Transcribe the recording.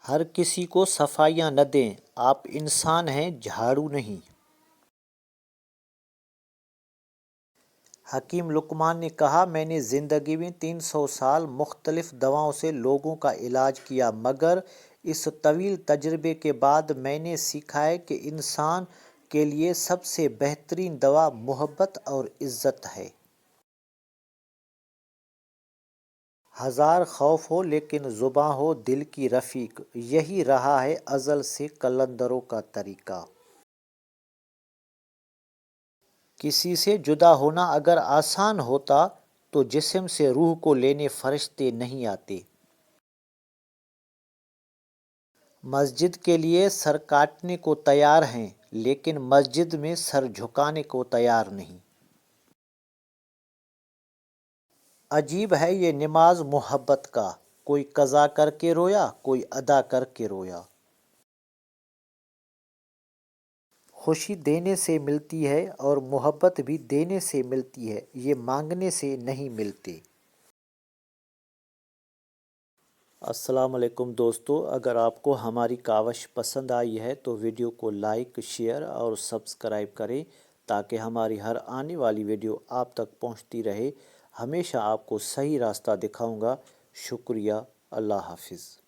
ہر کسی کو صفائیاں نہ دیں، آپ انسان ہیں، جھاڑو نہیں۔ حکیم لقمان نے کہا، میں نے زندگی میں 300 سال مختلف دواؤں سے لوگوں کا علاج کیا، مگر اس طویل تجربے کے بعد میں نے سیکھا ہے کہ انسان کے لیے سب سے بہترین دوا محبت اور عزت ہے۔ ہزار خوف ہو لیکن زباں ہو دل کی رفیق، یہی رہا ہے ازل سے قلندروں کا طریقہ۔ کسی سے جدا ہونا اگر آسان ہوتا تو جسم سے روح کو لینے فرشتے نہیں آتے۔ مسجد کے لیے سر کاٹنے کو تیار ہیں، لیکن مسجد میں سر جھکانے کو تیار نہیں۔ عجیب ہے یہ نماز محبت کا، کوئی قضا کر کے رویا، کوئی ادا کر کے رویا۔ خوشی دینے سے ملتی ہے اور محبت بھی دینے سے ملتی ہے، یہ مانگنے سے نہیں ملتے۔ السلام علیکم دوستو، اگر آپ کو ہماری کاوش پسند آئی ہے تو ویڈیو کو لائک، شیئر اور سبسکرائب کریں تاکہ ہماری ہر آنے والی ویڈیو آپ تک پہنچتی رہے۔ ہمیشہ آپ کو صحیح راستہ دکھاؤں گا۔ شکریہ، اللہ حافظ۔